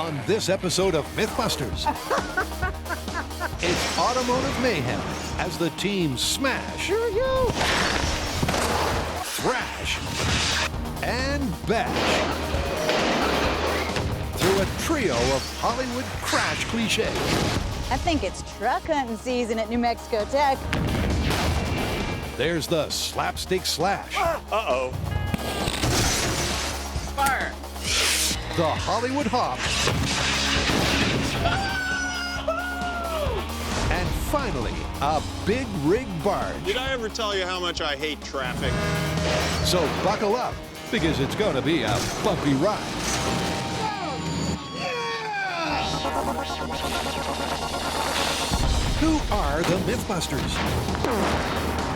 On this episode of MythBusters, it's automotive mayhem as the team smash, thrash, and bash through a trio of Hollywood crash cliches. I think it's truck hunting season at New Mexico Tech. There's the slapstick slash. Uh-oh. Fire! The Hollywood hop. And finally, a big rig barge. Did I ever tell you how much I hate traffic? So buckle up, because it's going to be a bumpy ride. Who are the MythBusters?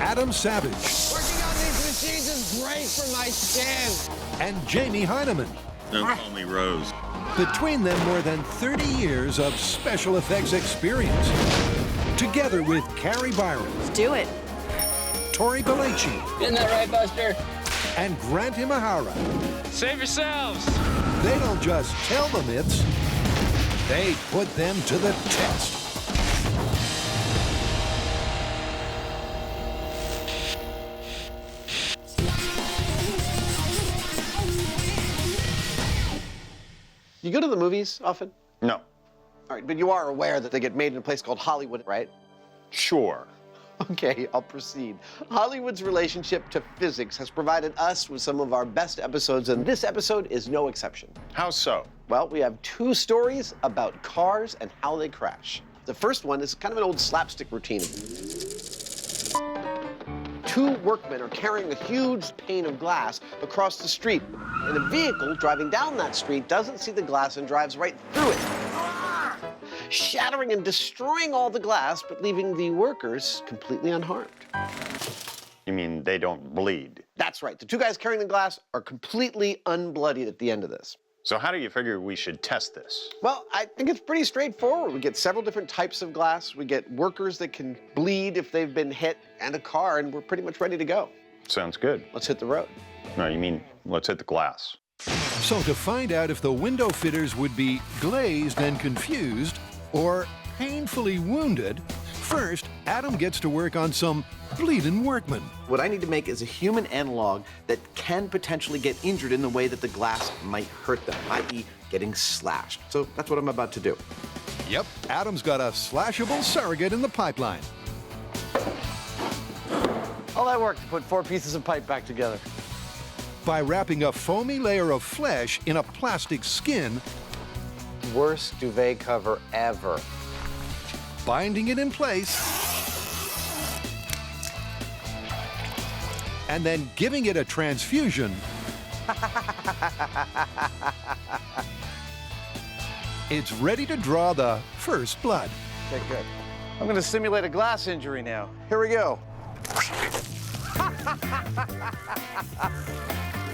Adam Savage. Working on these machines is great for my skin. And Jamie Heineman. Don't call me Rose. Between them, more than 30 years of special effects experience. Together with Carrie Byron. Let's do it. Tori Belleci. Isn't that right, Buster? And Grant Imahara. Save yourselves. They don't just tell the myths, they put them to the test. You go to the movies often? No. All right, but you are aware that they get made in a place called Hollywood, right? Sure. Okay, I'll proceed. Hollywood's relationship to physics has provided us with some of our best episodes, and this episode is no exception. How so? Well, we have two stories about cars and how they crash. The first one is kind of an old slapstick routine. Two workmen are carrying a huge pane of glass across the street, and a vehicle driving down that street doesn't see the glass and drives right through it, shattering and destroying all the glass, but leaving the workers completely unharmed. You mean they don't bleed? That's right. The two guys carrying the glass are completely unbloodied at the end of this. So how do you figure we should test this? Well, I think it's pretty straightforward. We get several different types of glass. We get workers that can bleed if they've been hit, and a car, and we're pretty much ready to go. Sounds good. Let's hit the road. No, you mean let's hit the glass. So to find out if the window fitters would be glazed and confused or painfully wounded, first, Adam gets to work on some bleeding workmen. What I need to make is a human analog that can potentially get injured in the way that the glass might hurt them, i.e. getting slashed. So that's what I'm about to do. Yep, Adam's got a slashable surrogate in the pipeline. All that work to put 4 pieces of pipe back together. By wrapping a foamy layer of flesh in a plastic skin, Worst duvet cover ever. binding it in place, and then giving it a transfusion, it's ready to draw the first blood. Okay, good. I'm gonna simulate a glass injury now. Here we go.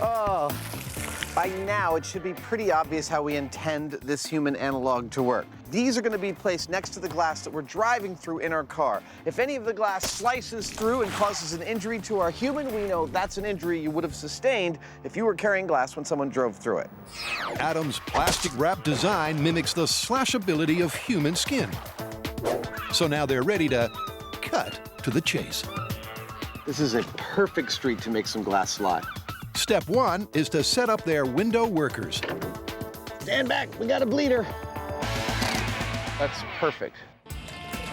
Oh, by now it should be pretty obvious how we intend this human analog to work. These are gonna be placed next to the glass that we're driving through in our car. If any of the glass slices through and causes an injury to our human, we know that's an injury you would have sustained if you were carrying glass when someone drove through it. Adam's plastic wrap design mimics the slashability of human skin. So now they're ready to cut to the chase. This is a perfect street to make some glass slide. Step 1 is to set up their window workers. Stand back, we got a bleeder. That's perfect.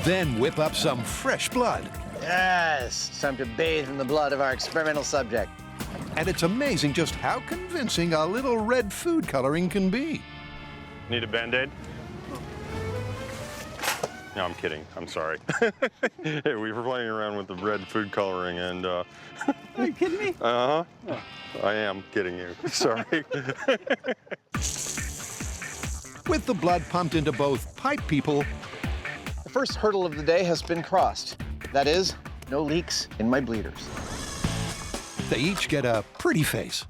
Then whip up some fresh blood. Yes, it's time to bathe in the blood of our experimental subject. And it's amazing just how convincing a little red food coloring can be. Need a Band-Aid? No, I'm kidding. I'm sorry. Hey, we were playing around with the red food coloring and Are you kidding me? uh-huh. I am kidding you. Sorry. With the blood pumped into both pipe people The first hurdle of the day has been crossed. That is, no leaks in my bleeders. they each get a pretty face.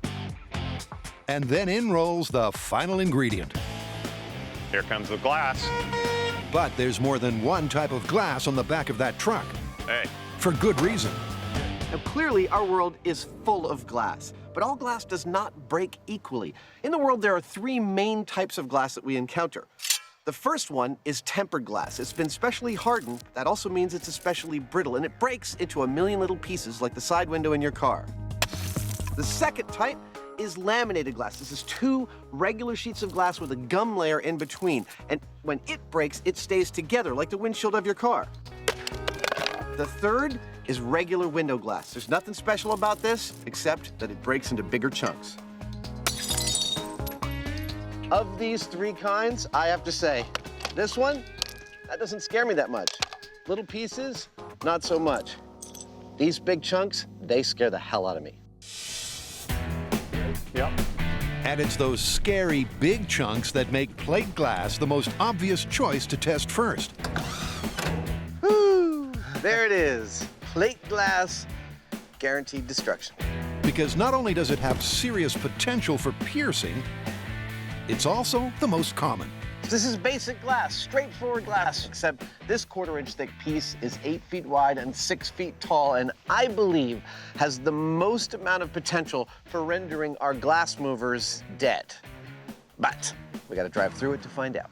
And then in rolls the final ingredient. Here comes the glass. But there's more than one type of glass on the back of that truck. Hey. For good reason. Now, clearly, our world is full of glass. but all glass does not break equally. In the world, there are three main types of glass that we encounter. The first one is tempered glass. It's been specially hardened. That also means it's especially brittle, and it breaks into a million little pieces like the side window in your car. The second type is laminated glass. This is two regular sheets of glass with a gum layer in between. And when it breaks, it stays together like the windshield of your car. The third is regular window glass. There's nothing special about this except that it breaks into bigger chunks. Of these three kinds, I have to say, this one, that doesn't scare me that much. Little pieces, not so much. These big chunks, they scare the hell out of me. Yep. And it's those scary big chunks that make plate glass the most obvious choice to test first. Woo! There it is. Plate glass, guaranteed destruction. Because not only does it have serious potential for piercing, it's also the most common. This is basic glass, straightforward glass, except this 1/4-inch thick piece is 8 feet wide and 6 feet tall, and I believe has the most amount of potential for rendering our glass movers dead. But we gotta drive through it to find out.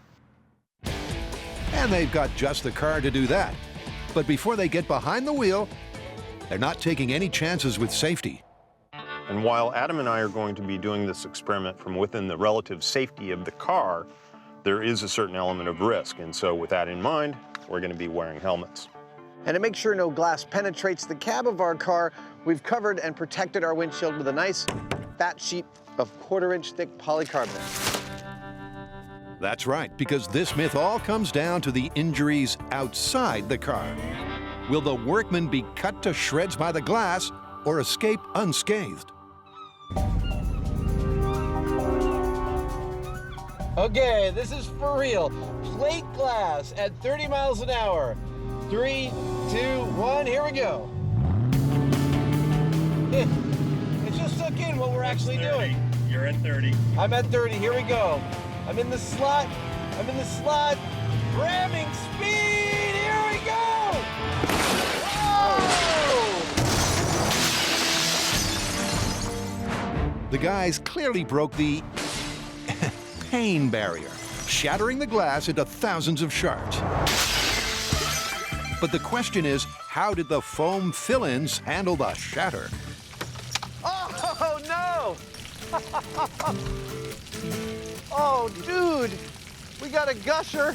And they've got just the car to do that. But before they get behind the wheel, they're not taking any chances with safety. And while Adam and I are going to be doing this experiment from within the relative safety of the car, there is a certain element of risk. And so with that in mind, we're going to be wearing helmets. And to make sure no glass penetrates the cab of our car, we've covered and protected our windshield with a nice fat sheet of 1/4-inch thick polycarbonate. That's right, because this myth all comes down to the injuries outside the car. Will the workman be cut to shreds by the glass or escape unscathed? Okay, this is for real. Plate glass at 30 miles an hour. 3, 2, 1, here we go. It just took in what we're actually doing. You're at 30. I'm at 30, here we go. I'm in the slot, ramming speed, here we go! Whoa! The guys clearly broke the pain barrier, shattering the glass into thousands of shards. But the question is, how did the foam fill-ins handle the shatter? Oh, no! Oh, dude, we got a gusher.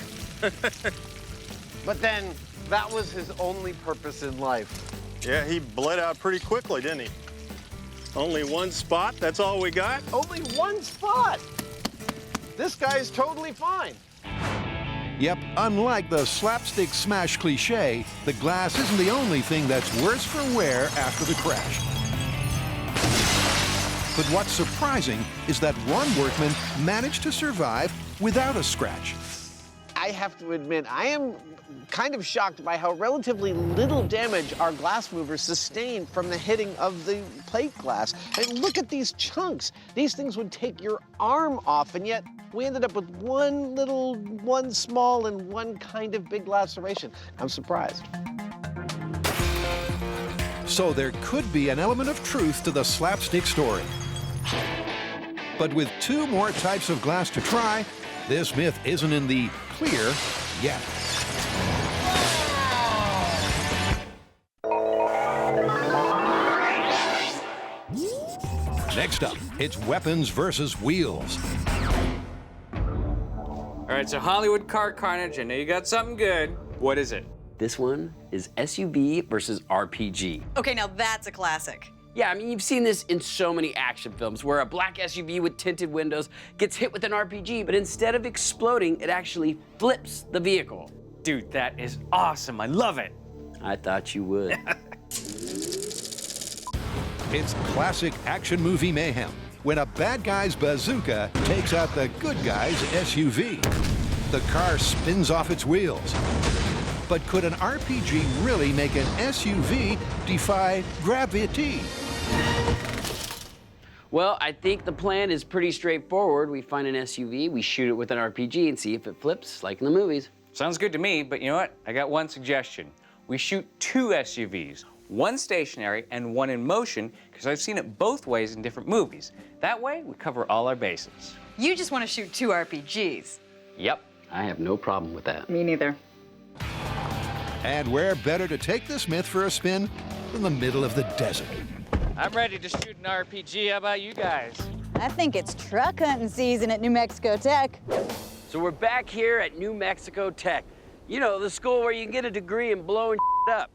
But then, that was his only purpose in life. Yeah, he bled out pretty quickly, didn't he? Only one spot, that's all we got? Only one spot. This guy's totally fine. Yep, unlike the slapstick smash cliche, the glass isn't the only thing that's worse for wear after the crash. But what's surprising is that one workman managed to survive without a scratch. I have to admit, I am kind of shocked by how relatively little damage our glass movers sustained from the hitting of the plate glass. And look at these chunks. These things would take your arm off, and yet we ended up with one small and one kind of big laceration. I'm surprised. So there could be an element of truth to the slapstick story. But with 2 more types of glass to try, this myth isn't in the clear yet. Next up, it's weapons versus wheels. All right, so Hollywood car carnage, I know you got something good. What is it? This one is SUV versus RPG. Okay, now that's a classic. Yeah, I mean, you've seen this in so many action films where a black SUV with tinted windows gets hit with an RPG, but instead of exploding, it actually flips the vehicle. Dude, that is awesome. I love it. I thought you would. It's classic action movie mayhem when a bad guy's bazooka takes out the good guy's SUV. The car spins off its wheels. But could an RPG really make an SUV defy gravity? Well, I think the plan is pretty straightforward. We find an SUV, we shoot it with an RPG and see if it flips, like in the movies. Sounds good to me, but you know what? I got one suggestion. We shoot 2 SUVs, one stationary and one in motion, because I've seen it both ways in different movies. That way, we cover all our bases. You just want to shoot 2 RPGs. Yep. I have no problem with that. Me neither. And where better to take this myth for a spin than the middle of the desert? I'm ready to shoot an RPG. How about you guys? I think it's truck hunting season at New Mexico Tech. So we're back here at New Mexico Tech. You know, the school where you can get a degree in blowing up.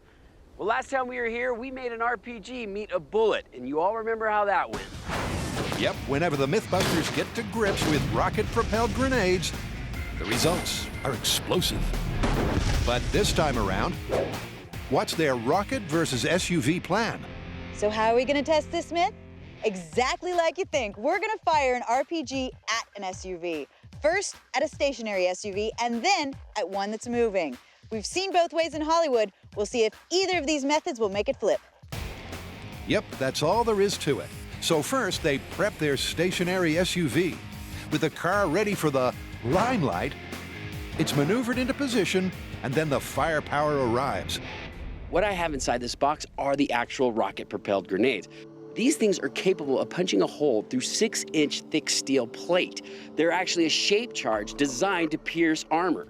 Well, last time we were here, we made an RPG meet a bullet, and you all remember how that went. Yep, whenever the MythBusters get to grips with rocket-propelled grenades, the results are explosive. But this time around, what's their rocket versus SUV plan? So how are we gonna test this myth? Exactly like you think. We're gonna fire an RPG at an SUV. First at a stationary SUV, and then at one that's moving. We've seen both ways in Hollywood. We'll see if either of these methods will make it flip. Yep, that's all there is to it. So first, they prep their stationary SUV. With the car ready for the limelight, it's maneuvered into position, and then the firepower arrives. What I have inside this box are the actual rocket-propelled grenades. These things are capable of punching a hole through 6-inch thick steel plate. They're actually a shape charge designed to pierce armor.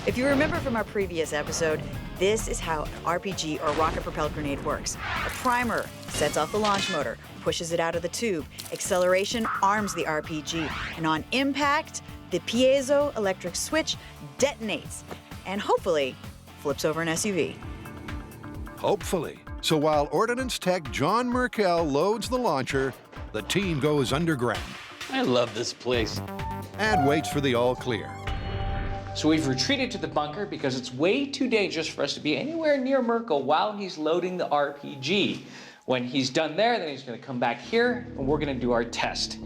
If you remember from our previous episode, this is how an RPG or rocket-propelled grenade works. A primer sets off the launch motor, pushes it out of the tube. Acceleration arms the RPG, and on impact, the piezo electric switch detonates and hopefully flips over an SUV. Hopefully. So while Ordnance Tech John Merkel loads the launcher, the team goes underground I love this place. and waits for the all clear. So we've retreated to the bunker because it's way too dangerous for us to be anywhere near Merkel while he's loading the RPG. When he's done there, then he's gonna come back here and we're gonna do our test.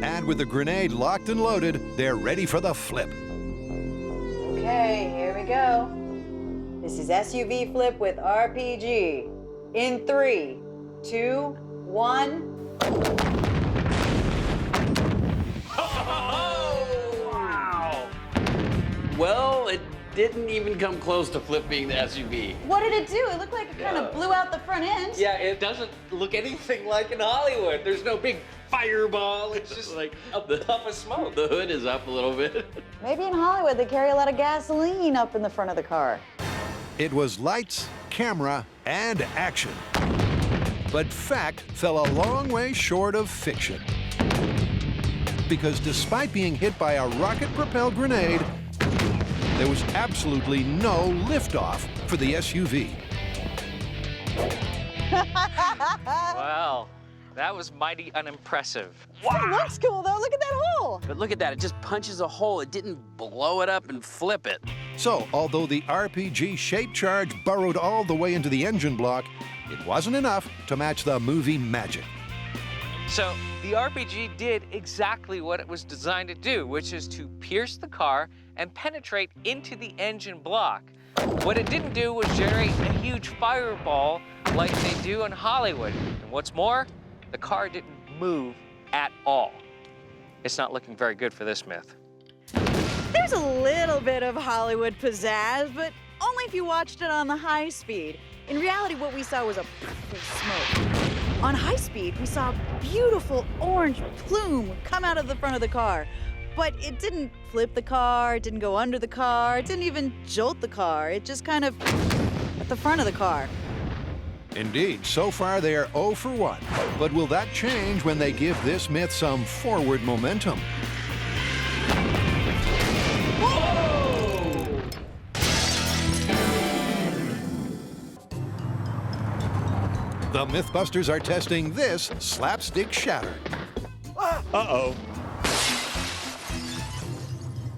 And with the grenade locked and loaded, they're ready for the flip. Okay, here we go. This is SUV flip with RPG. In 3, 2, 1. Well, it didn't even come close to flipping the SUV. What did it do? It looked like it kind of blew out the front end. Yeah, it doesn't look anything like in Hollywood. There's no big fireball. It's just like a puff of smoke. The hood is up a little bit. Maybe in Hollywood they carry a lot of gasoline up in the front of the car. It was lights, camera, and action. But fact fell a long way short of fiction. Because despite being hit by a rocket-propelled grenade, there was absolutely no liftoff for the SUV. Wow, that was mighty unimpressive. It looks cool though. Look at that hole. But look at that, it just punches a hole. It didn't blow it up and flip it. So, although the RPG shape charge burrowed all the way into the engine block, it wasn't enough to match the movie magic. So the RPG did exactly what it was designed to do, which is to pierce the car and penetrate into the engine block. What it didn't do was generate a huge fireball like they do in Hollywood. And what's more, the car didn't move at all. It's not looking very good for this myth. There's a little bit of Hollywood pizzazz, but only if you watched it on the high speed. In reality, what we saw was a puff of smoke. On high speed, we saw a beautiful orange plume come out of the front of the car. But it didn't flip the car, it didn't go under the car, it didn't even jolt the car. It just kind of at the front of the car. Indeed, so far they are 0 for 1. But will that change when they give this myth some forward momentum? The MythBusters are testing this slapstick shatter. Uh-oh.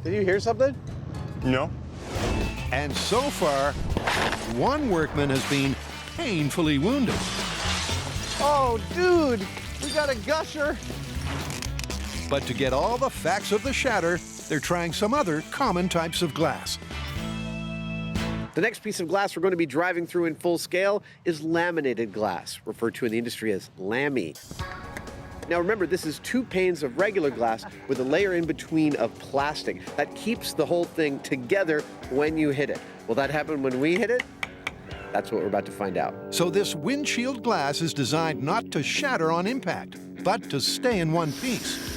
Did you hear something? No? And so far, one workman has been painfully wounded. Oh, dude, we got a gusher. But to get all the facts of the shatter, they're trying some other common types of glass. The next piece of glass we're going to be driving through in full scale is laminated glass, referred to in the industry as lammy. Now remember, this is 2 panes of regular glass with a layer in between of plastic that keeps the whole thing together when you hit it. Will that happen when we hit it? That's what we're about to find out. So this windshield glass is designed not to shatter on impact, but to stay in one piece.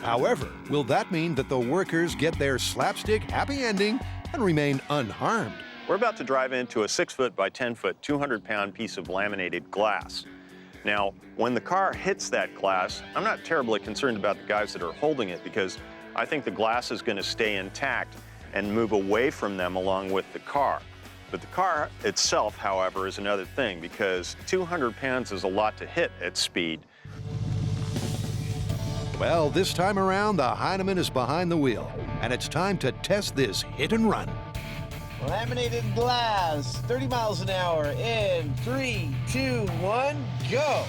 However, will that mean that the workers get their slapstick happy ending and remain unharmed? We're about to drive into a 6-foot by 10-foot, 200-pound piece of laminated glass. Now, when the car hits that glass, I'm not terribly concerned about the guys that are holding it because I think the glass is going to stay intact and move away from them along with the car. But the car itself, however, is another thing because 200 pounds is a lot to hit at speed. Well, this time around, the Heinemann is behind the wheel, and it's time to test this hit and run. Laminated glass, 30 miles an hour in 3, 2, 1, go.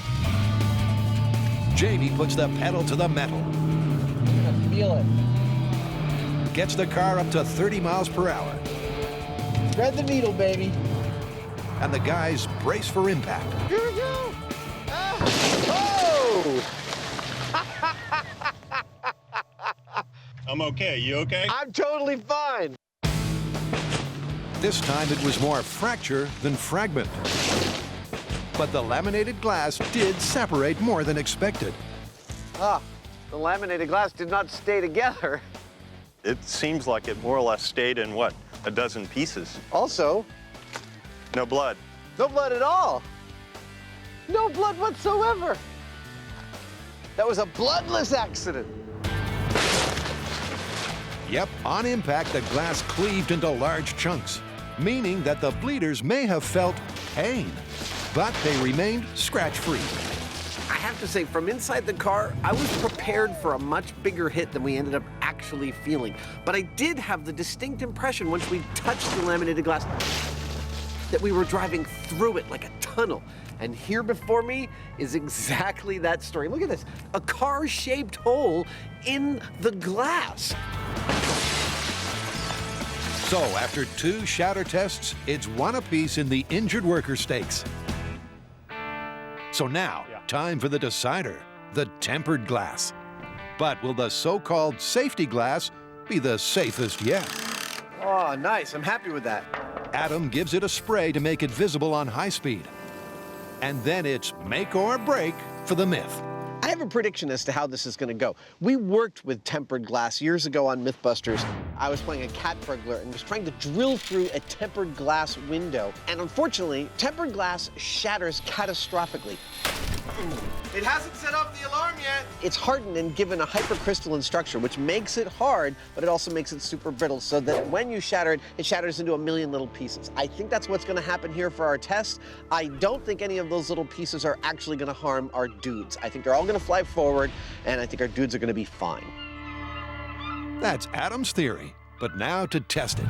Jamie puts the pedal to the metal, You're gonna feel it. gets the car up to 30 miles per hour, Thread the needle, baby. and the guys brace for impact. Here we go. Oh! I'm okay. You okay? I'm totally fine. This time it was more fracture than fragment. But the laminated glass did separate more than expected. Ah, the laminated glass did not stay together. It seems like it more or less stayed in, what, a dozen pieces? Also, No blood. no blood at all. No blood whatsoever. That was a bloodless accident. Yep, on impact, the glass cleaved into large chunks, meaning that the bleeders may have felt pain, but they remained scratch-free. I have to say, from inside the car, I was prepared for a much bigger hit than we ended up actually feeling. But I did have the distinct impression once we touched the laminated glass that we were driving through it like a tunnel. And here before me is exactly that story. Look at this, a car-shaped hole in the glass. So after 2 shatter tests, it's 1 apiece in the injured worker stakes. So now, time for the decider, the tempered glass. But will the so-called safety glass be the safest yet? Oh, nice, I'm happy with that. Adam gives it a spray to make it visible on high speed. And then it's make or break for the myth. I have a prediction as to how this is going to go. We worked with tempered glass years ago on MythBusters. I was playing a cat burglar and was trying to drill through a tempered glass window. And unfortunately, tempered glass shatters catastrophically. It hasn't set off the alarm yet. It's hardened and given a hypercrystalline structure, which makes it hard, but it also makes it super brittle, so that when you shatter it, it shatters into a million little pieces. I think that's what's going to happen here for our test. I don't think any of those little pieces are actually going to harm our dudes. I think they're all going to fly forward, and I think our dudes are going to be fine. That's Adam's theory, but now to test it.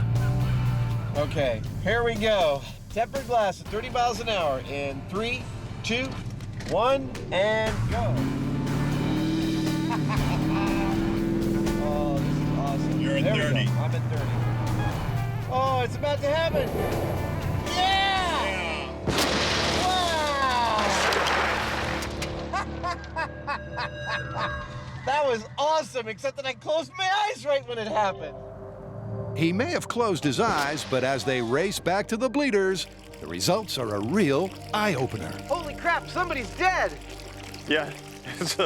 Okay, here we go. Tempered glass at 30 miles an hour in 3, 2, 1, and go. Oh, this is awesome. You're at There we 30. go. I'm at 30. Oh, it's about to happen. Yeah! Wow! That was awesome, except that I closed my eyes right when it happened. He may have closed his eyes, but as they race back to the bleeders, the results are a real eye-opener. Holy crap, somebody's dead! Yeah, it's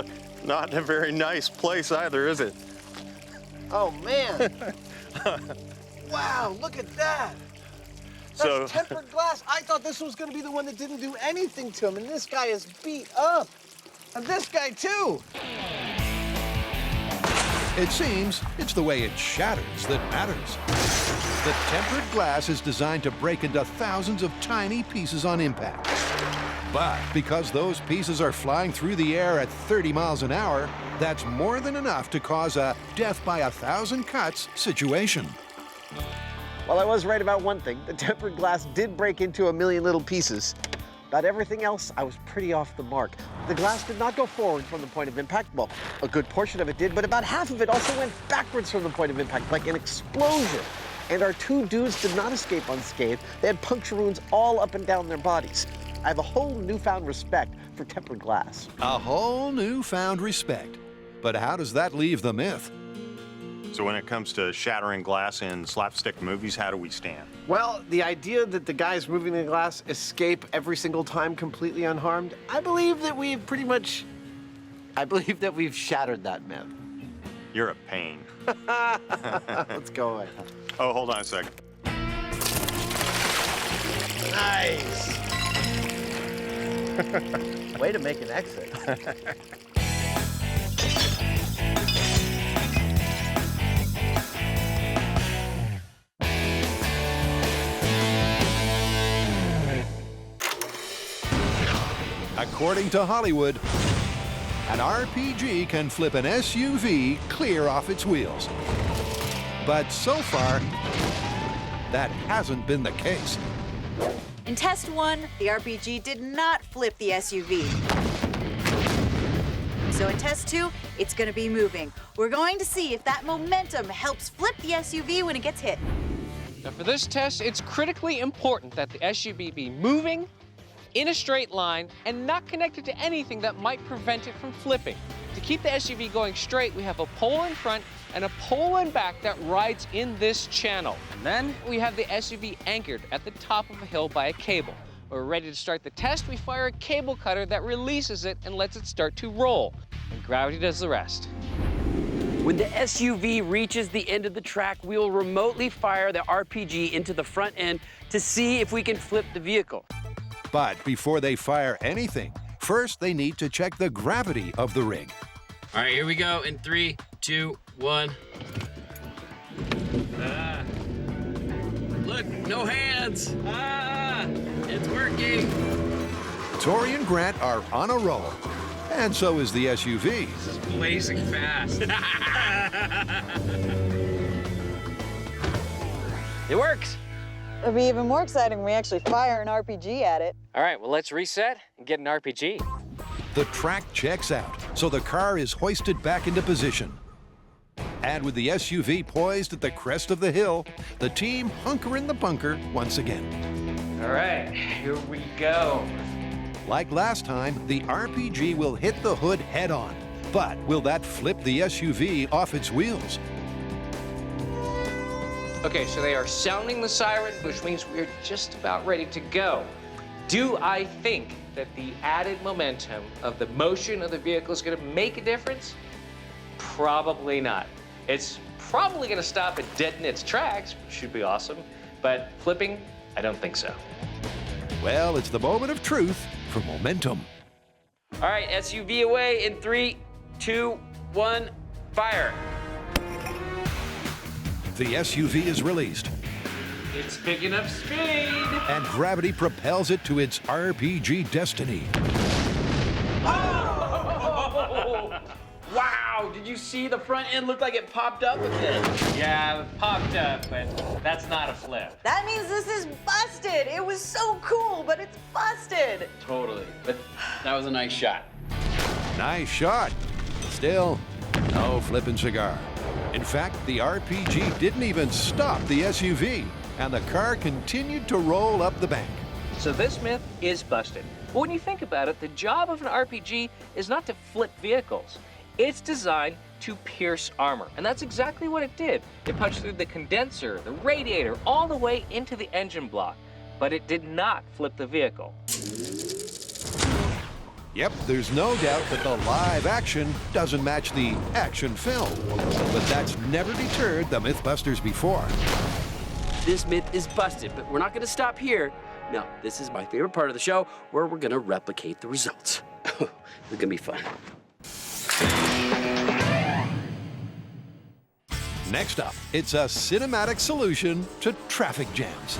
not a very nice place either, is it? Oh, man. Wow, look at that. That's So- tempered glass. I thought this was going to be the one that didn't do anything to him, and this guy is beat up. And this guy, too. It seems it's the way it shatters that matters. The tempered glass is designed to break into thousands of tiny pieces on impact. But because those pieces are flying through the air at 30 miles an hour, that's more than enough to cause a death by 1,000 cuts situation. Well, I was right about one thing. The tempered glass did break into a million little pieces. About everything else, I was pretty off the mark. The glass did not go forward from the point of impact. Well, a good portion of it did, but about half of it also went backwards from the point of impact, like an explosion. And our 2 dudes did not escape unscathed. They had puncture wounds all up and down their bodies. I have a whole newfound respect for tempered glass. A whole newfound respect. But how does that leave the myth? So when it comes to shattering glass in slapstick movies, how do we stand? Well, the idea that the guys moving the glass escape every single time completely unharmed, I believe that we've shattered that myth. You're a pain. Let's go away. Oh, hold on a second. Nice. Way to make an exit. According to Hollywood, an RPG can flip an SUV clear off its wheels. But so far, that hasn't been the case. In test 1, the RPG did not flip the SUV. So in test 2, it's going to be moving. We're going to see if that momentum helps flip the SUV when it gets hit. Now for this test, it's critically important that the SUV be moving in a straight line and not connected to anything that might prevent it from flipping. To keep the SUV going straight, we have a pole in front and a pole in back that rides in this channel. And then we have the SUV anchored at the top of a hill by a cable. When we're ready to start the test, we fire a cable cutter that releases it and lets it start to roll. And gravity does the rest. When the SUV reaches the end of the track, we will remotely fire the RPG into the front end to see if we can flip the vehicle. But before they fire anything, first they need to check the gravity of the rig. All right, here we go in 3, 2, 1. Look, no hands. It's working. Tori and Grant are on a roll, and so is the SUV. This is blazing fast. It works. It'll be even more exciting when we actually fire an RPG at it. All right, well, let's reset and get an RPG. The track checks out, so the car is hoisted back into position. And with the SUV poised at the crest of the hill, the team hunker in the bunker once again. All right, here we go. Like last time, the RPG will hit the hood head on. But will that flip the SUV off its wheels? Okay, so they are sounding the siren, which means we're just about ready to go. Do I think that the added momentum of the motion of the vehicle is going to make a difference? Probably not. It's probably going to stop it dead in its tracks, which should be awesome, but flipping, I don't think so. Well, it's the moment of truth for momentum. All right, SUV away in 3, 2, 1, fire. The SUV is released, It's picking up speed. and gravity propels it to its RPG destiny. Oh! Wow, did you see the front end looked like it popped up a bit? Yeah, it popped up, but that's not a flip. That means this is busted. It was so cool, but it's busted. Totally, but that was a nice shot. Nice shot. Still, no flippin' cigar. In fact, the RPG didn't even stop the SUV, and the car continued to roll up the bank. So this myth is busted. But when you think about it, the job of an RPG is not to flip vehicles. It's designed to pierce armor, and that's exactly what it did. It punched through the condenser, the radiator, all the way into the engine block, but it did not flip the vehicle. Yep, there's no doubt that the live action doesn't match the action film. But that's never deterred the MythBusters before. This myth is busted, but we're not going to stop here. No, this is my favorite part of the show, where we're going to replicate the results. It's going to be fun. Next up, it's a cinematic solution to traffic jams.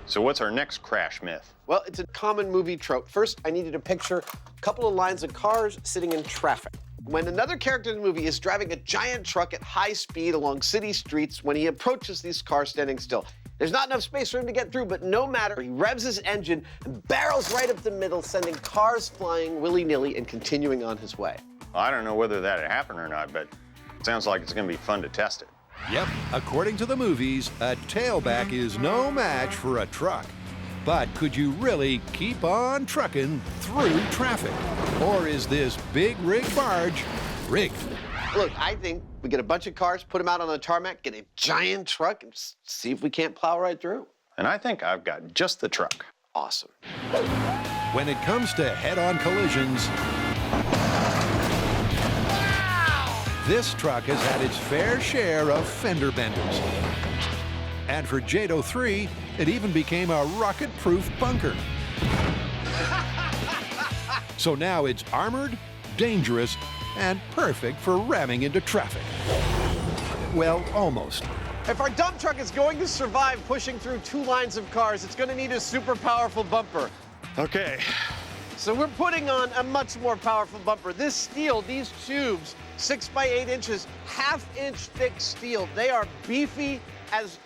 So what's our next crash myth? Well, it's a common movie trope. First, I needed to picture a couple of lines of cars sitting in traffic. When another character in the movie is driving a giant truck at high speed along city streets, when he approaches these cars standing still, there's not enough space for him to get through, but no matter, he revs his engine and barrels right up the middle, sending cars flying willy-nilly and continuing on his way. I don't know whether that happened or not, but it sounds like it's going to be fun to test it. Yep, according to the movies, a tailback is no match for a truck. But could you really keep on trucking through traffic? Or is this big rig barge rigged? Look, I think we get a bunch of cars, put them out on the tarmac, get a giant truck, and just see if we can't plow right through. And I think I've got just the truck. Awesome. When it comes to head-on collisions, this truck has had its fair share of fender benders. And for JATO 3, it even became a rocket-proof bunker. So now it's armored, dangerous, and perfect for ramming into traffic. Well, almost. If our dump truck is going to survive pushing through 2 lines of cars, it's going to need a super powerful bumper. Okay. So we're putting on a much more powerful bumper. This steel, these tubes, 6 by 8 inches, 1/2 inch thick steel. They are beefy as...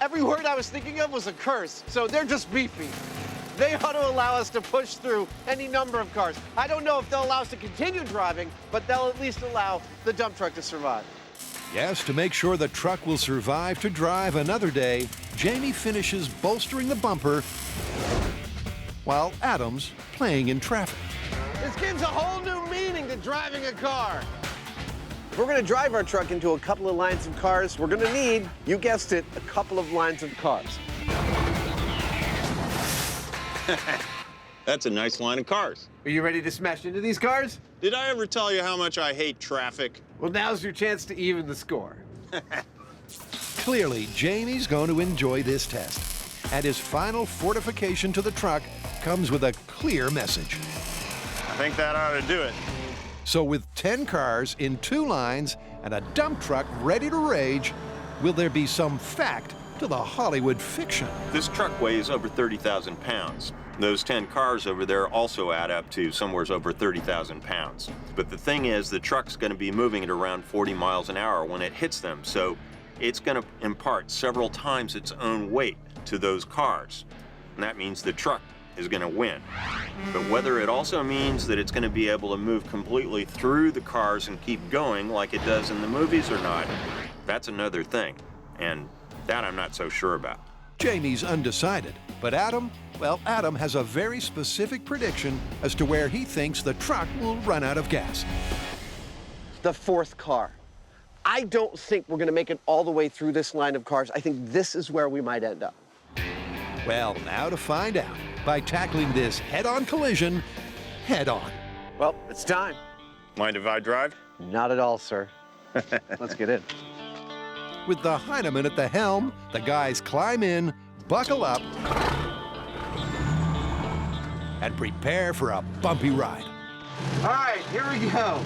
Every word I was thinking of was a curse, so they're just beefy. They ought to allow us to push through any number of cars. I don't know if they'll allow us to continue driving, but they'll at least allow the dump truck to survive. Yes, to make sure the truck will survive to drive another day, Jamie finishes bolstering the bumper while Adam's playing in traffic. This gives a whole new meaning to driving a car. If we're gonna drive our truck into a couple of lines of cars, we're gonna need, you guessed it, a couple of lines of cars. That's a nice line of cars. Are you ready to smash into these cars? Did I ever tell you how much I hate traffic? Well, now's your chance to even the score. Clearly, Jamie's going to enjoy this test. And his final fortification to the truck comes with a clear message. I think that ought to do it. So with 10 cars in 2 lines and a dump truck ready to rage, will there be some fact to the Hollywood fiction? This truck weighs over 30,000 pounds. Those 10 cars over there also add up to somewhere over 30,000 pounds. But the thing is, the truck's going to be moving at around 40 miles an hour when it hits them, so it's going to impart several times its own weight to those cars. And that means the truck is going to win. But whether it also means that it's going to be able to move completely through the cars and keep going like it does in the movies or not, that's another thing. And that I'm not so sure about. Jamie's undecided, but Adam, well, Adam has a very specific prediction as to where he thinks the truck will run out of gas. The 4th car. I don't think we're gonna make it all the way through this line of cars. I think this is where we might end up. Well, now to find out by tackling this head-on collision head-on. Well, it's time. Mind if I drive? Not at all, sir. Let's get in. With the Heineman at the helm, the guys climb in, buckle up, and prepare for a bumpy ride. All right, here we go.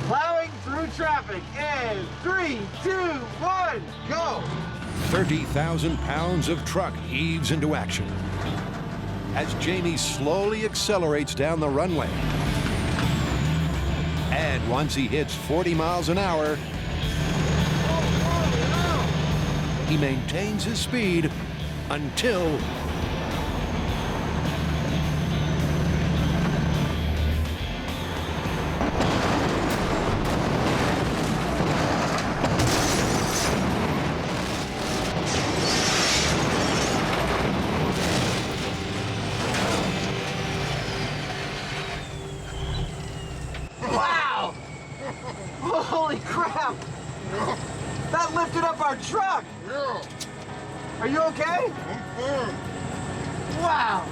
Plowing through traffic in 3, 2, 1, go. 30,000 pounds of truck heaves into action as Jamie slowly accelerates down the runway. And once he hits 40 miles an hour, he maintains his speed until Wow! Holy crap! That lifted up our truck! Yeah, Are you okay? I'm fine. Wow!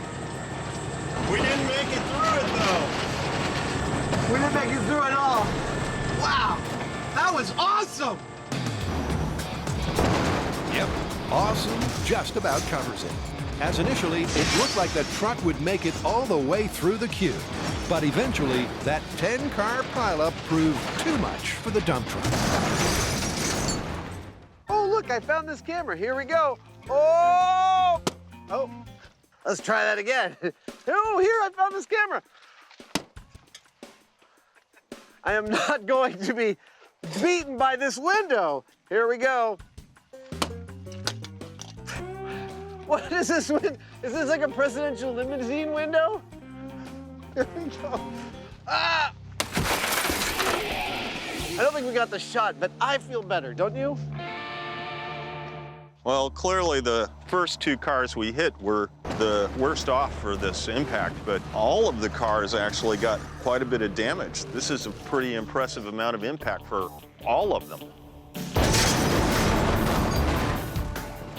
We didn't make it through it, though. We didn't make it through at all. Wow! That was awesome! Yep, awesome just about covers it. As initially, it looked like the truck would make it all the way through the queue. But eventually, that 10-car pileup proved too much for the dump truck. Oh, look, I found this camera. Here we go. Oh! Oh, let's try that again. Oh, here, I found this camera. I am not going to be beaten by this window. Here we go. What is this window? Is this like a presidential limousine window? Here we go. Ah! I don't think we got the shot, but I feel better, don't you? Well, clearly the first two cars we hit were the worst off for this impact, but all of the cars actually got quite a bit of damage. This is a pretty impressive amount of impact for all of them.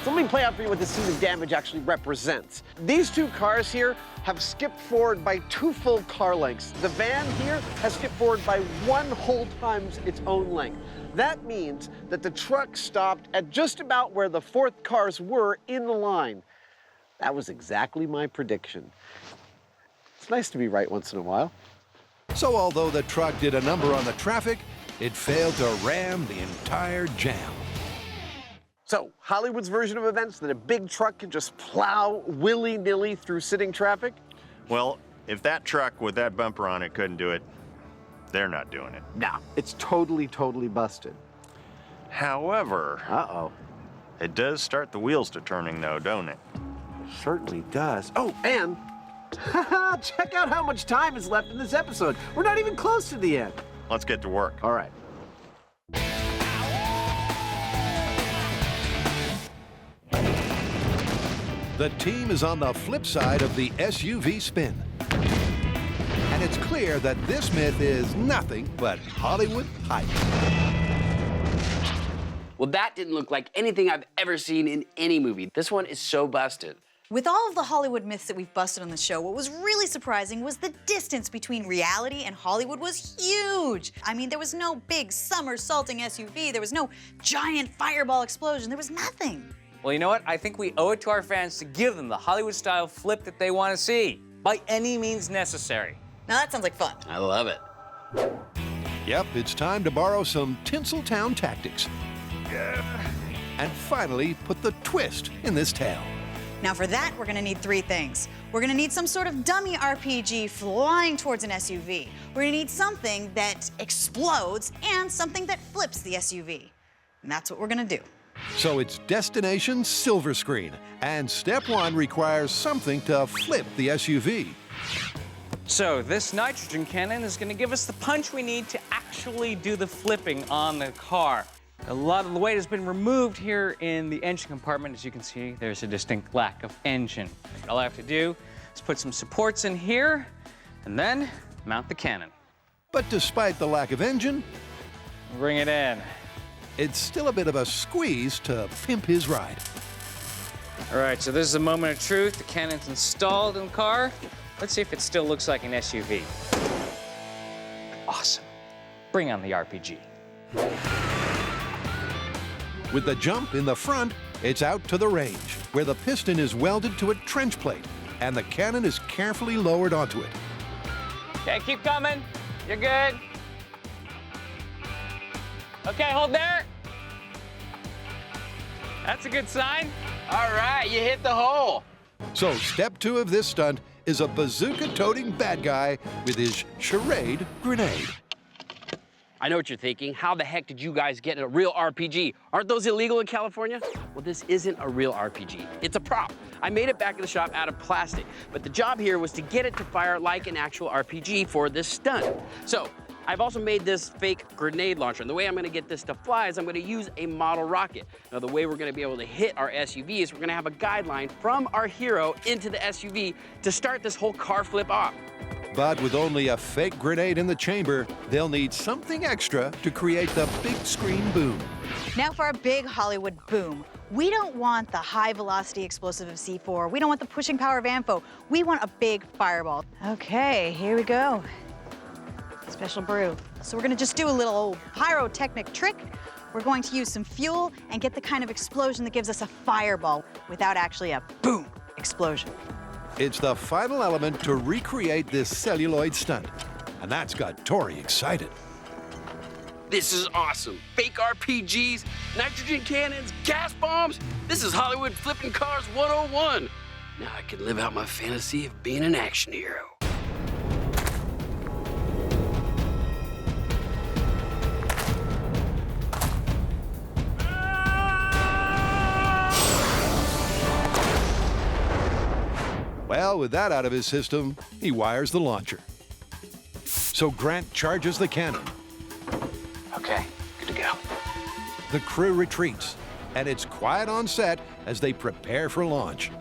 So let me play out for you what the scene of damage actually represents. These two cars here have skipped forward by 2 full car lengths. The van here has skipped forward by 1 whole times its own length. That means that the truck stopped at just about where the 4th cars were in the line. That was exactly my prediction. It's nice to be right once in a while. So although the truck did a number on the traffic, it failed to ram the entire jam. So, Hollywood's version of events that a big truck can just plow willy-nilly through sitting traffic? Well, if that truck with that bumper on it couldn't do it, they're not doing it. No, it's totally busted. However, Uh-oh. it does start the wheels to turning though, don't it? Certainly does. Oh, and check out how much time is left in this episode. We're not even close to the end. Let's get to work. All right. The team is on the flip side of the SUV spin. And it's clear that this myth is nothing but Hollywood hype. Well, that didn't look like anything I've ever seen in any movie. This one is so busted. With all of the Hollywood myths that we've busted on the show, what was really surprising was the distance between reality and Hollywood was huge. I mean, there was no big somersaulting SUV, there was no giant fireball explosion, there was nothing. Well, you know what? I think we owe it to our fans to give them the Hollywood-style flip that they want to see, by any means necessary. Now that sounds like fun. I love it. Yep, it's time to borrow some Tinseltown tactics. And finally put the twist in this tale. Now for that, we're gonna need 3 things. We're gonna need some sort of dummy RPG flying towards an SUV. We're gonna need something that explodes and something that flips the SUV. And that's what we're gonna do. So it's destination silver screen, and step 1 requires something to flip the SUV. So this nitrogen cannon is going to give us the punch we need to actually do the flipping on the car. A lot of the weight has been removed here in the engine compartment. As you can see, there's a distinct lack of engine. All I have to do is put some supports in here and then mount the cannon. But despite the lack of engine, Bring it in. it's still a bit of a squeeze to pimp his ride. All right, so this is a moment of truth. The cannon's installed in the car. Let's see if it still looks like an SUV. Awesome. Bring on the RPG. With the jump in the front, it's out to the range, where the piston is welded to a trench plate, and the cannon is carefully lowered onto it. Okay, keep coming. You're good. Okay, hold there. That's a good sign. All right, you hit the hole. So step 2 of this stunt is a bazooka-toting bad guy with his charade grenade. I know what you're thinking. How the heck did you guys get a real RPG? Aren't those illegal in California? Well, this isn't a real RPG. It's a prop. I made it back in the shop out of plastic, but the job here was to get it to fire like an actual RPG for this stunt. So I've also made this fake grenade launcher, and the way I'm gonna get this to fly is I'm gonna use a model rocket. Now, the way we're gonna be able to hit our SUV is we're gonna have a guideline from our hero into the SUV to start this whole car flip off. But with only a fake grenade in the chamber, they'll need something extra to create the big screen boom. Now for our big Hollywood boom. We don't want the high-velocity explosive of C4. We don't want the pushing power of Amfo. We want a big fireball. Okay, here we go. Special brew. So we're gonna just do a little pyrotechnic trick. We're going to use some fuel and get the kind of explosion that gives us a fireball without actually a boom explosion. It's the final element to recreate this celluloid stunt. And that's got Tori excited. This is awesome. Fake RPGs, nitrogen cannons, gas bombs. This is Hollywood flipping cars 101. Now I can live out my fantasy of being an action hero. Well, with that out of his system, he wires the launcher. So Grant charges the cannon. Okay, good to go. The crew retreats. and it's quiet on set as they prepare for launch.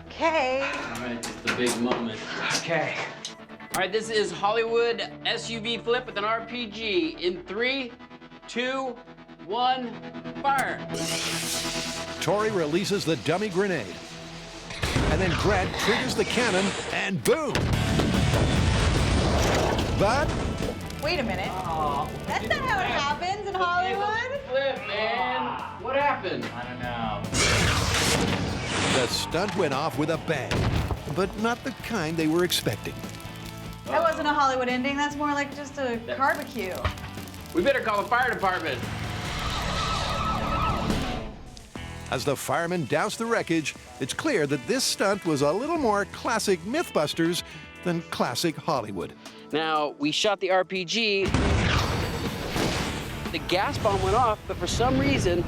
Okay. All right, it's the big moment. Okay. All right, this is Hollywood SUV flip with an RPG. In 3, 2, 1, fire. Tori releases the dummy grenade. And then Grant triggers the cannon, and boom! But Wait a minute. That's not how it happens in Hollywood. Flip, man. What happened? I don't know. the stunt went off with a bang, but not the kind they were expecting. That wasn't a Hollywood ending. That's more like just a barbecue. We better call the fire department. As the firemen douse the wreckage, it's clear that this stunt was a little more classic MythBusters than classic Hollywood. Now, we shot the RPG. The gas bomb went off, but for some reason,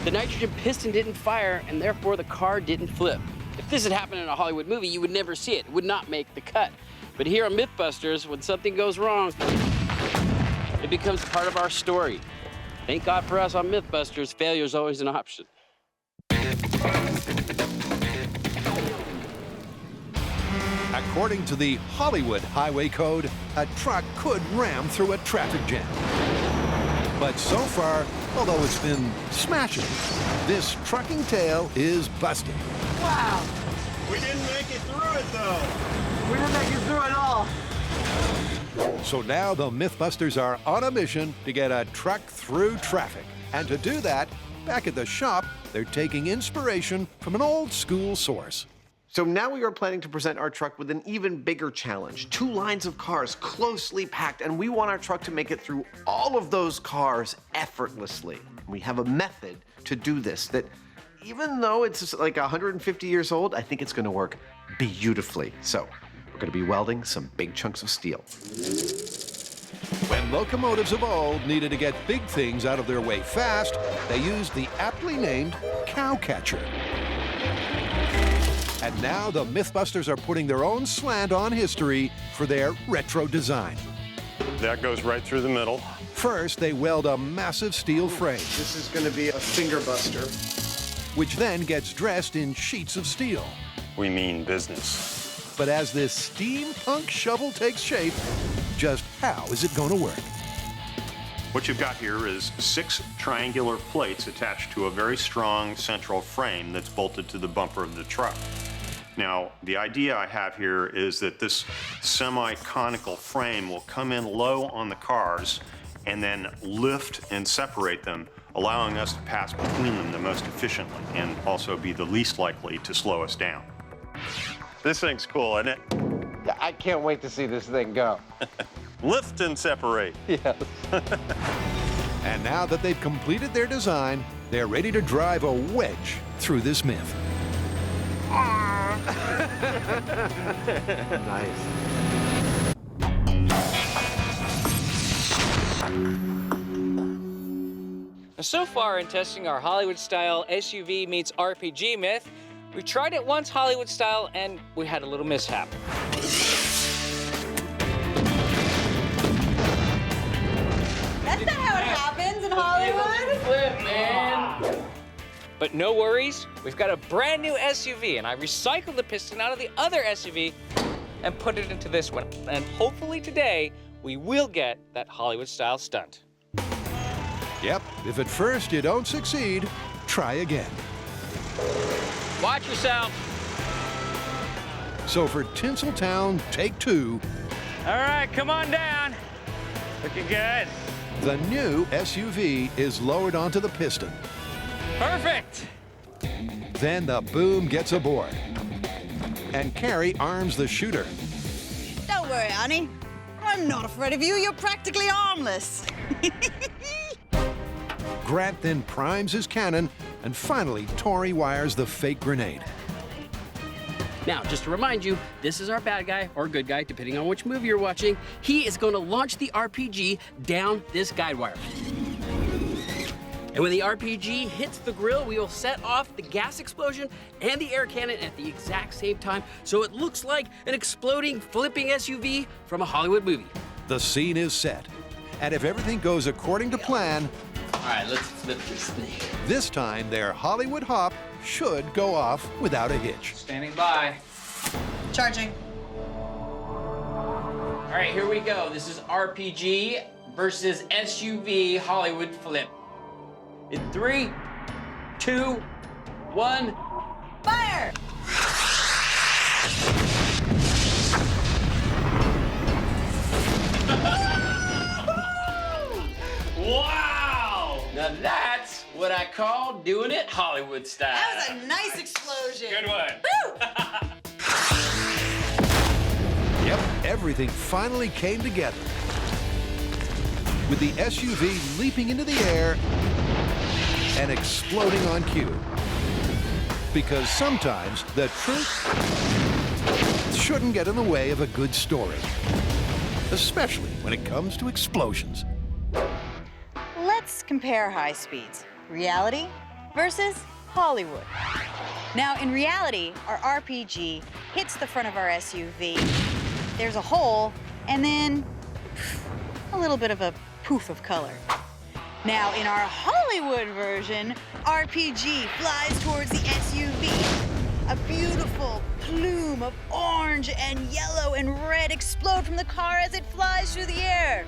the nitrogen piston didn't fire, and therefore the car didn't flip. If this had happened in a Hollywood movie, you would never see it. It would not make the cut. But here on MythBusters, when something goes wrong, it becomes part of our story. Thank God for us on MythBusters, failure is always an option. According to the Hollywood Highway Code, a truck could ram through a traffic jam. But so far, although it's been smashing, this trucking tale is busted. Wow! We didn't make it through it, though. We didn't make it through at all. So now the MythBusters are on a mission to get a truck through traffic. And to do that, back at the shop, they're taking inspiration from an old school source. So now we are planning to present our truck with an even bigger challenge. 2 lines of cars closely packed, and we want our truck to make it through all of those cars effortlessly. We have a method to do this that, even though it's like 150 years old, I think it's gonna work beautifully. So we're gonna be welding some big chunks of steel. When locomotives of old needed to get big things out of their way fast, they used the aptly named cowcatcher. And now the MythBusters are putting their own slant on history for their retro design. That goes right through the middle. First, they weld a massive steel frame, This is gonna be a finger buster. which then gets dressed in sheets of steel. We mean business. But as this steampunk shovel takes shape, just how is it going to work? What you've got here is 6 triangular plates attached to a very strong central frame that's bolted to the bumper of the truck. Now, the idea I have here is that this semi-conical frame will come in low on the cars and then lift and separate them, allowing us to pass between them the most efficiently and also be the least likely to slow us down. This thing's cool, isn't it? Yeah, I can't wait to see this thing go. Lift and separate. Yes. And now that they've completed their design, they're ready to drive a wedge through this myth. Nice. So far in testing our Hollywood-style SUV meets RPG myth, we tried it once Hollywood-style and we had a little mishap. That's not how it happens in Hollywood. Flip, man. But no worries, we've got a brand new SUV and I recycled the piston out of the other SUV and put it into this one. And hopefully today, we will get that Hollywood-style stunt. Yep, if at first you don't succeed, try again. Watch yourself. So for Tinseltown, take 2, All right, come on down. Looking good. the new SUV is lowered onto the piston. Perfect. Then the boom gets aboard. And Carrie arms the shooter. Don't worry, honey. I'm not afraid of you. You're practically harmless. Grant then primes his cannon, and finally Tori wires the fake grenade. Now, just to remind you, this is our bad guy or good guy, depending on which movie you're watching. He is going to launch the RPG down this guide wire. And when the RPG hits the grill, we will set off the gas explosion and the air cannon at the exact same time, so it looks like an exploding, flipping SUV from a Hollywood movie. The scene is set, and if everything goes according to plan, All right, let's flip this thing. This time, their Hollywood hop should go off without a hitch. Standing by. Charging. All right, here we go. This is RPG versus SUV Hollywood flip. In 3, 2, 1. Fire! Wow! Now that's what I call doing it Hollywood style. That was a nice explosion. Good one. Woo! Yep, everything finally came together. With the SUV leaping into the air and exploding on cue. Because sometimes the truth shouldn't get in the way of a good story. Especially when it comes to explosions. Let's compare high speeds. Reality versus Hollywood. Now, in reality, our RPG hits the front of our SUV. There's a hole, and then a little bit of a poof of color. Now, in our Hollywood version, RPG flies towards the SUV. A beautiful plume of orange and yellow and red explode from the car as it flies through the air.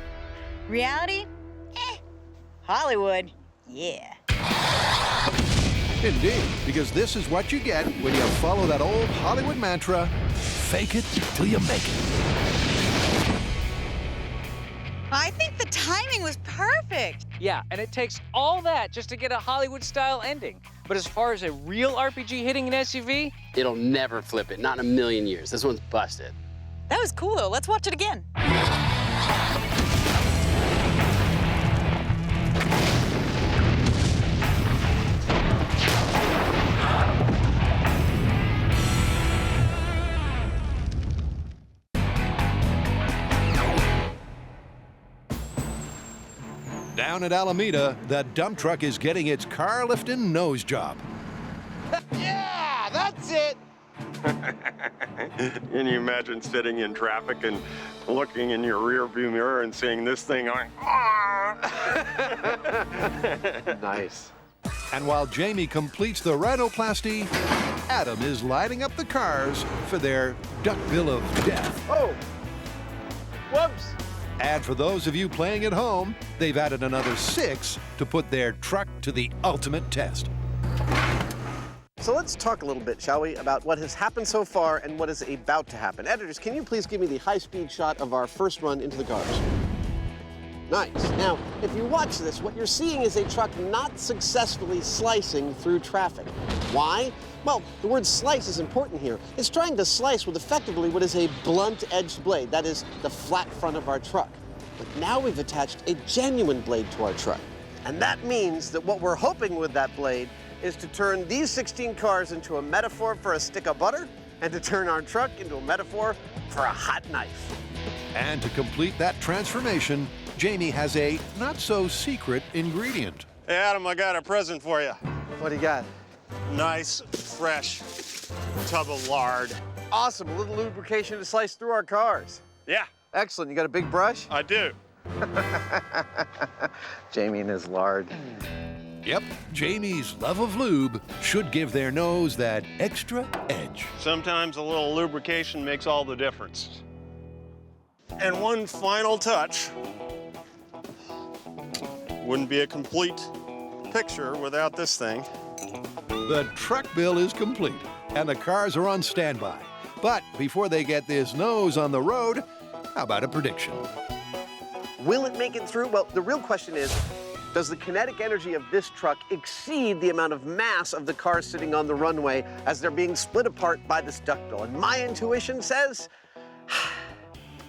Reality? Hollywood? Yeah. Indeed, because this is what you get when you follow that old Hollywood mantra, fake it till you make it. I think the timing was perfect. Yeah, and it takes all that just to get a Hollywood-style ending. But as far as a real RPG hitting an SUV, It'll never flip it, not in a million years. This one's busted. That was cool, though. Let's watch it again. Down at Alameda, the dump truck is getting its car lifting nose job. Yeah, that's it. Can you imagine sitting in traffic and looking in your rear view mirror and seeing this thing going, "Ah!" Nice. And while Jamie completes the rhinoplasty, Adam is lining up the cars for their duck bill of death. Oh. Whoops. And for those of you playing at home, they've added another 6 to put their truck to the ultimate test. So let's talk a little bit, shall we, about what has happened so far and what is about to happen. Editors, can you please give me the high-speed shot of our first run into the cars? Nice. Now, if you watch this, what you're seeing is a truck not successfully slicing through traffic. Why? Well, the word slice is important here. It's trying to slice with effectively what is a blunt-edged blade. That is the flat front of our truck. But now we've attached a genuine blade to our truck. And that means that what we're hoping with that blade is to turn these 16 cars into a metaphor for a stick of butter and to turn our truck into a metaphor for a hot knife. And to complete that transformation, Jamie has a not-so-secret ingredient. Hey, Adam, I got a present for you. What do you got? Nice, fresh tub of lard. Awesome, a little lubrication to slice through our cars. Yeah, Excellent, you got a big brush? I do. Jamie and his lard. Yep, Jamie's love of lube should give their nose that extra edge. Sometimes a little lubrication makes all the difference. And one final touch. Wouldn't be a complete picture without this thing. The truck bill is complete, and the cars are on standby. But before they get this nose on the road, how about a prediction? Will it make it through? Well, the real question is, does the kinetic energy of this truck exceed the amount of mass of the cars sitting on the runway as they're being split apart by this duckbill? And my intuition says,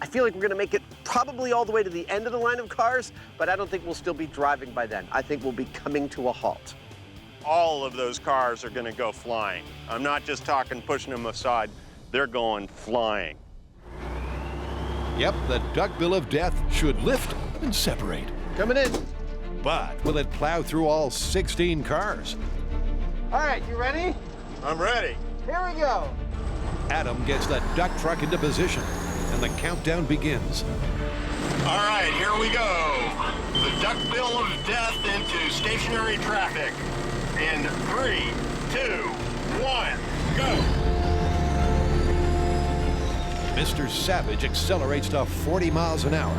I feel like we're gonna make it probably all the way to the end of the line of cars, but I don't think we'll still be driving by then. I think we'll be coming to a halt. All of those cars are going to go flying. I'm not just talking pushing them aside. They're going flying. Yep, the duck bill of death should lift and separate. Coming in. But will it plow through all 16 cars? All right, you ready? I'm ready. Here we go. Adam gets the duck truck into position, and the countdown begins. All right, here we go. The duck truck bill of death into stationary traffic. In 3, 2, 1, go. Mr. Savage accelerates to 40 miles an hour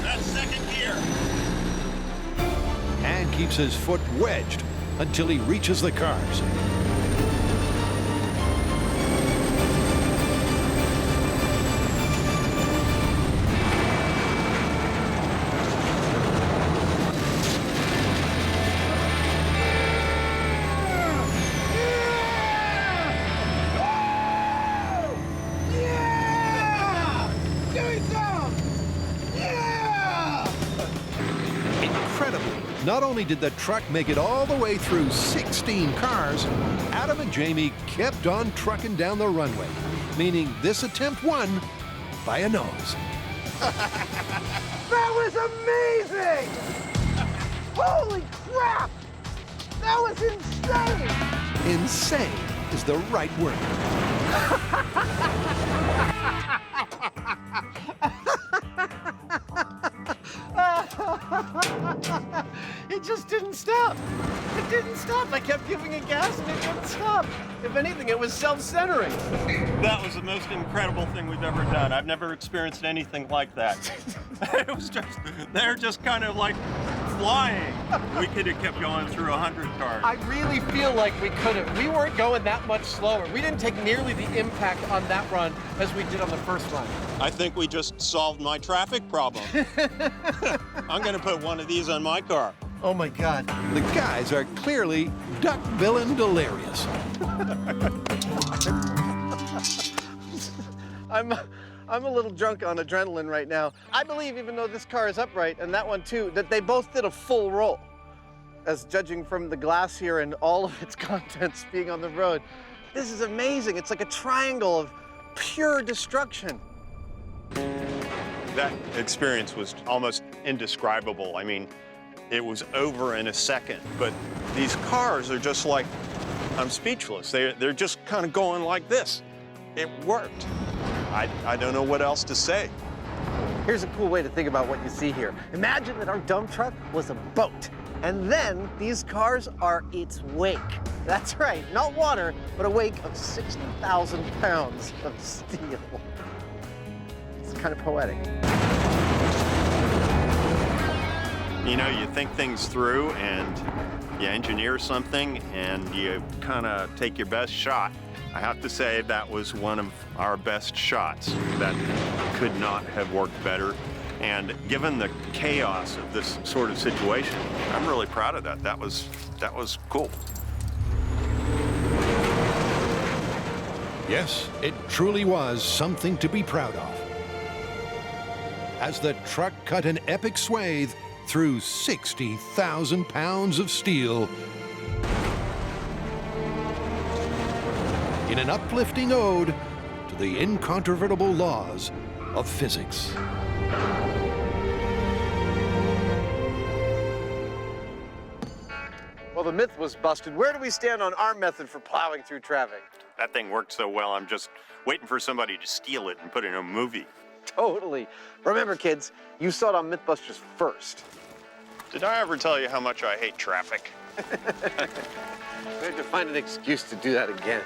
That's second gear. and keeps his foot wedged until he reaches the cars. Incredibly, not only did the truck make it all the way through 16 cars, Adam and Jamie kept on trucking down the runway, meaning this attempt won by a nose. That was amazing! Holy crap! That was insane! Insane is the right word. It just didn't stop. It didn't stop. I kept giving it gas and it didn't stop. If anything, it was self-centering. That was the most incredible thing we've ever done. I've never experienced anything like that. It was just, they're just kind of like flying. We could have kept going through 100 cars. I really feel like we could have. We weren't going that much slower. We didn't take nearly the impact on that run as we did on the first run. I think we just solved my traffic problem. I'm gonna put one of these on my car. Oh my God. The guys are clearly duck-billin' delirious. I'm a little drunk on adrenaline right now. I believe, even though this car is upright, and that one too, that they both did a full roll. As judging from the glass here and all of its contents being on the road, this is amazing. It's like a triangle of pure destruction. That experience was almost indescribable. I mean, it was over in a second, but these cars are just like, I'm speechless. They're just kind of going like this. It worked. I don't know what else to say. Here's a cool way to think about what you see here. Imagine that our dump truck was a boat, and then these cars are its wake. That's right, not water, but a wake of 60,000 pounds of steel. It's kind of poetic. You know, you think things through and you engineer something and you kind of take your best shot. I have to say that was one of our best shots. That could not have worked better. And given the chaos of this sort of situation, I'm really proud of that. That was cool. Yes, it truly was something to be proud of. As the truck cut an epic swathe through 60,000 pounds of steel in an uplifting ode to the incontrovertible laws of physics. Well, the myth was busted. Where do we stand on our method for plowing through traffic? That thing worked so well, I'm just waiting for somebody to steal it and put it in a movie. Totally. Remember, kids, you saw it on MythBusters first. Did I ever tell you how much I hate traffic? We had to find an excuse to do that again.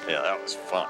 Yeah, that was fun.